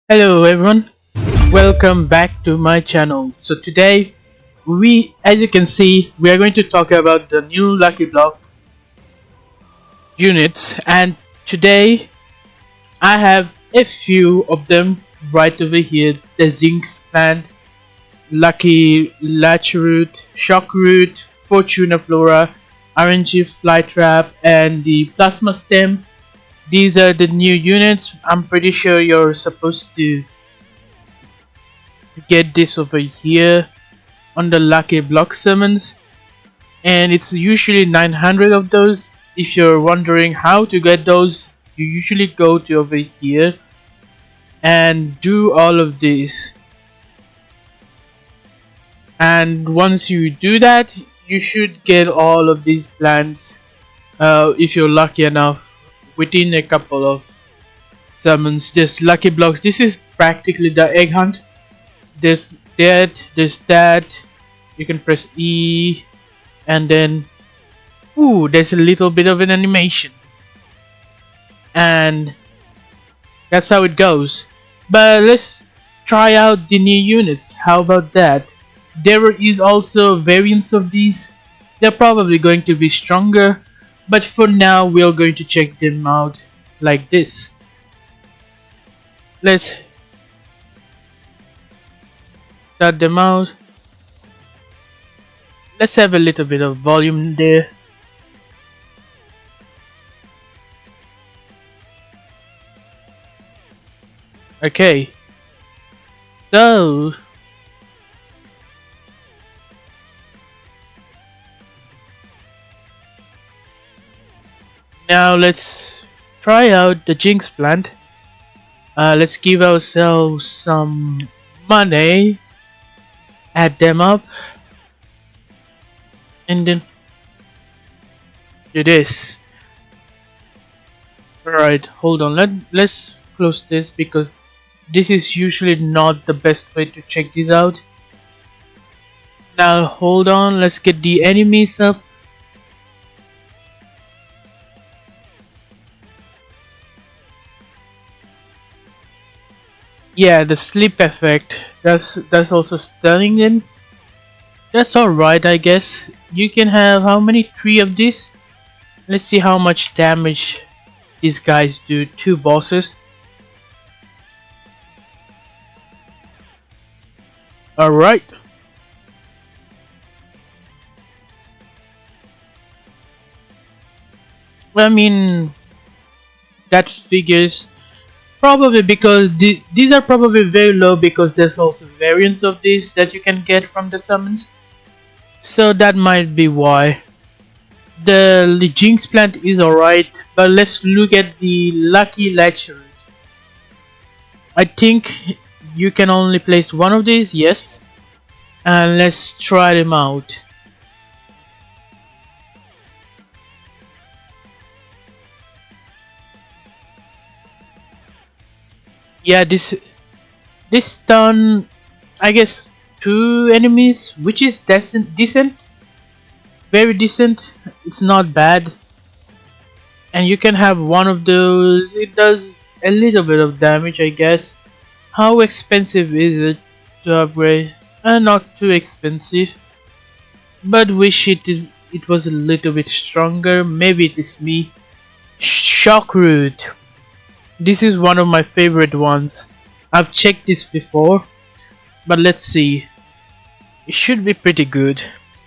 Hello everyone, welcome back to my channel. So today as you can see, we are going to talk about the new Lucky Block units, and today I have a few of them right over here. The Jinx Plant, Lucky Latcher, Shockroot, Fortunaflora, RNG Flytrap, and the Plasma Stem. These are the new units. I'm pretty sure you're supposed to get this over here on the Lucky Block summons, and it's usually 900 of those. If you're wondering how to get those, you usually go to over here and do all of this, and once you do that, you should get all of these plants if you're lucky enough within a couple of summons. This Lucky Blocks, this is practically the egg hunt. There's that. You can press E, and then there's a little bit of an animation, and that's how it goes. But let's try out the new units. How about that? There is also variants of these. They're probably going to be stronger, but for now we're going to check them out like this. Let's start them out. Let's have a little bit of volume there. Okay, so now let's try out the Jinx Plant. Let's give ourselves some money, add them up, and then do this. Alright, hold on, let's close this because this is usually not the best way to check this out. Now hold on, let's get the enemies up. Yeah, the sleep effect, that's also stunning then. That's alright, I guess. You can have how many? 3 of these. Let's see how much damage these guys do. 2 bosses. Alright. I mean, that figures. Probably because these are probably very low, because there's also variants of these that you can get from the summons. So that might be why. The Jinx Plant is alright, but let's look at the Lucky Latcher. I think you can only place one of these, yes. And let's try them out. Yeah, this stun, I guess 2 enemies, which is decent, very decent. It's not bad, and you can have one of those. It does a little bit of damage, I guess. How expensive is it to upgrade? Not too expensive, but wish it was a little bit stronger. Maybe it is me. Shockroot. This is one of my favorite ones. I've checked this before, but let's see. It should be pretty good.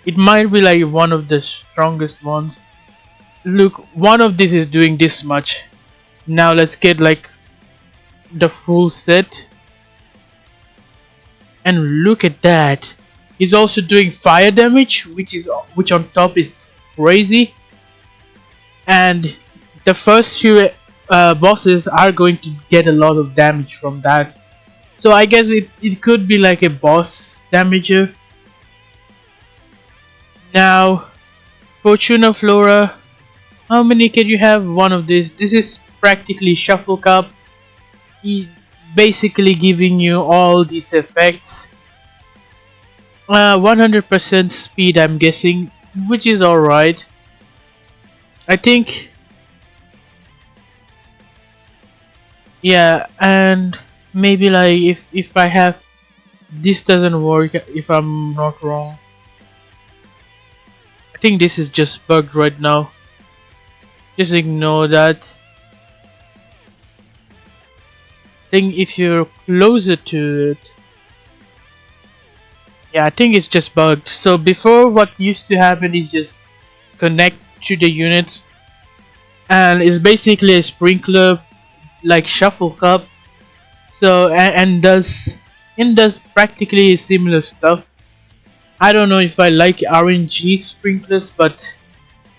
It might be like one of the strongest ones. Look, one of this is doing this much. Now let's get like the full set. And look at that. He's also doing fire damage, which on top is crazy. And the first few bosses are going to get a lot of damage from that, so I guess it could be like a boss damager. Now Fortunaflora, how many can you have? One of these. This is practically shuffle cup. He basically giving you all these effects. 100% speed, I'm guessing, which is alright. I think. Yeah, and Maybe like if I have this doesn't work, if I'm not wrong. I think this is just bugged right now. Just ignore that. I think if you're closer to it, yeah, I think it's just bugged. So before, what used to happen is just connect to the units, and it's basically a sprinkler like shuffle cup. So and does practically similar stuff. I don't know if I like RNG sprinklers, but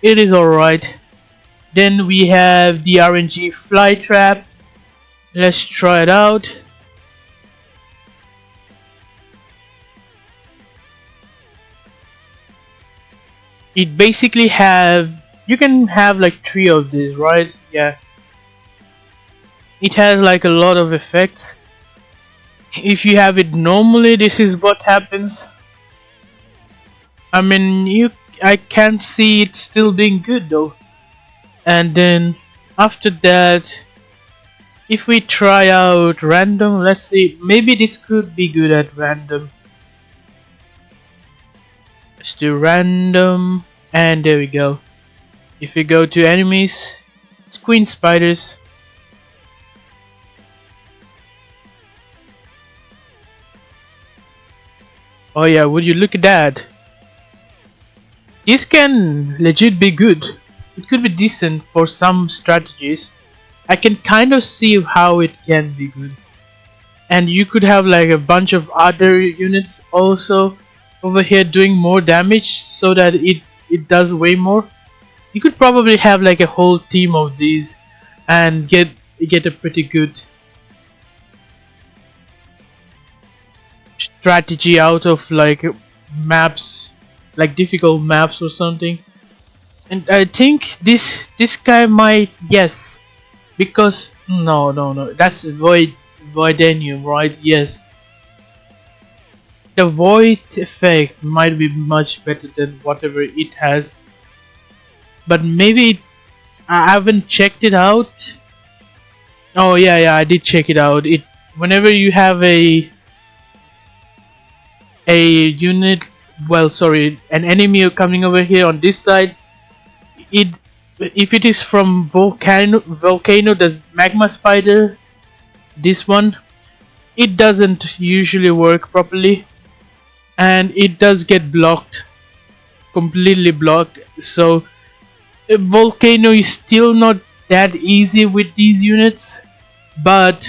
it is alright. Then we have the RNG Flytrap. Let's try it out. It basically you can have like 3 of these, right? Yeah. It has like a lot of effects. If you have it normally, this is what happens. I mean, I can't see it still being good though. And then after that, if we try out random, let's see, maybe this could be good at random. Let's do random, and there we go. If we go to enemies, it's queen spiders. Oh yeah, would you look at that? This can legit be good. It could be decent for some strategies. I can kind of see how it can be good. And you could have like a bunch of other units also over here doing more damage so that it does way more. You could probably have like a whole team of these and get a pretty good strategy out of like maps, like difficult maps or something. And I think this guy might, yes, because no, that's voidanium, right? Yes, the void effect might be much better than whatever it has, but maybe I haven't checked it out. Oh yeah, I did check it out. It whenever you have a unit, well, sorry, an enemy coming over here on this side, it if it is from volcano, the magma spider, this one, it doesn't usually work properly, and it does get blocked, completely blocked. So a volcano is still not that easy with these units, but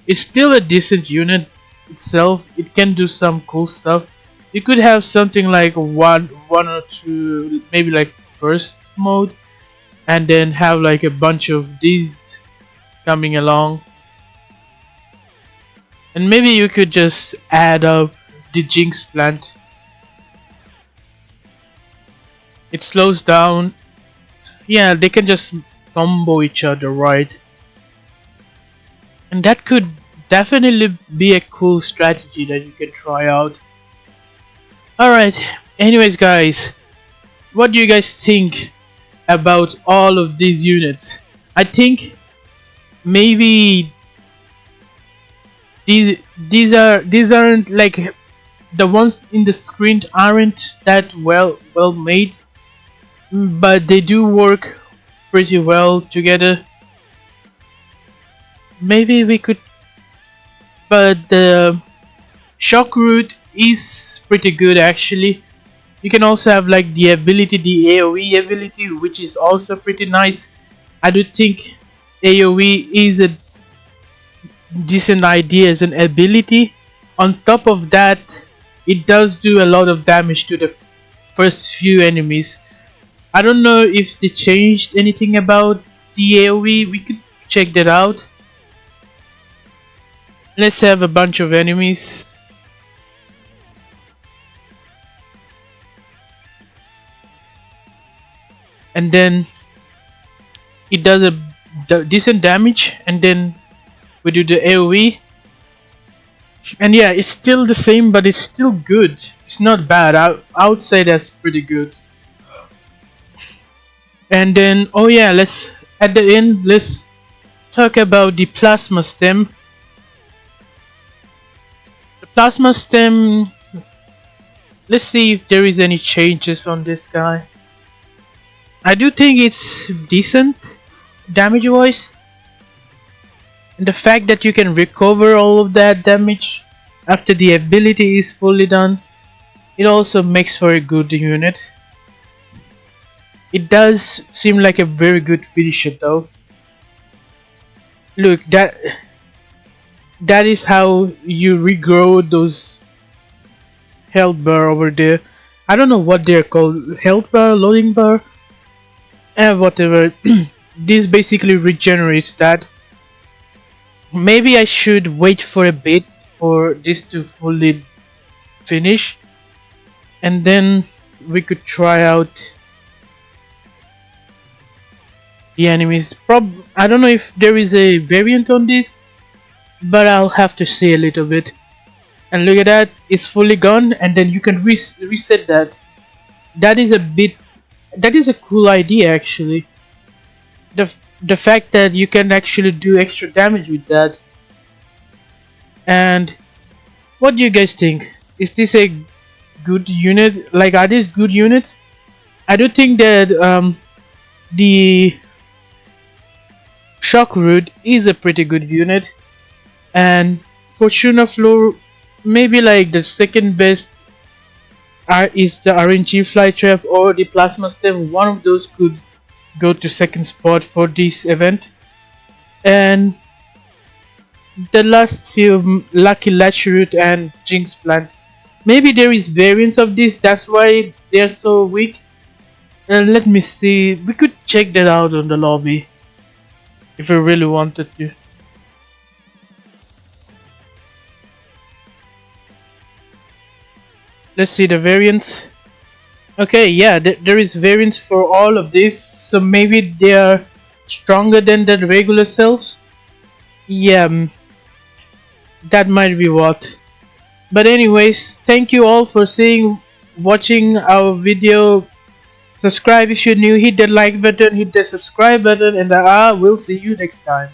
it's still a decent unit itself. It can do some cool stuff. You could have something like one or two, maybe like first mode, and then have like a bunch of these coming along, and maybe you could just add up the Jinx Plant. It slows down. Yeah, they can just combo each other, right? And that could definitely be a cool strategy that you can try out. Alright, anyways guys, what do you guys think about all of these units? I think maybe these aren't like the ones in the screen aren't that well made, but they do work pretty well together. Maybe we could, but the Shockroot is pretty good actually. You can also have like the ability, the AoE ability, which is also pretty nice. I do think AoE is a decent idea as an ability. On top of that, it does do a lot of damage to the first few enemies. I don't know if they changed anything about the AoE. We could check that out. Let's have a bunch of enemies. And then it does a decent damage, and then we do the AoE. And yeah, it's still the same, but it's still good. It's not bad. I would say that's pretty good. And then, oh yeah, at the end, let's talk about the plasma stem. The plasma stem. Let's see if there is any changes on this guy. I do think it's decent damage wise, and the fact that you can recover all of that damage after the ability is fully done, it also makes for a good unit. It does seem like a very good finisher though. Look, that is how you regrow those health bar over there. I don't know what they're called, health bar, loading bar, and whatever. This basically regenerates that. Maybe I should wait for a bit for this to fully finish, and then we could try out the enemies. I don't know if there is a variant on this, but I'll have to see a little bit. And look at that, it's fully gone, and then you can reset that. That is a bit. That is a cool idea actually. The fact that you can actually do extra damage with that. And what do you guys think? Is this a good unit? Like, are these good units? I do think that the Shockroot is a pretty good unit, and Fortunaflora maybe like the second best is the RNG Flytrap or the Plasma Stem. One of those could go to second spot for this event. And the last few, Lucky Latcher and Jinx Plant. Maybe there is variants of this, that's why they're so weak. Let me see, we could check that out on the lobby if we really wanted to. Let's see the variants. Okay, yeah, there is variants for all of this, so maybe they are stronger than the regular cells. Yeah, that might be what. But anyways, thank you all for watching our video. Subscribe if you're new, hit the like button, hit the subscribe button, and I will see you next time.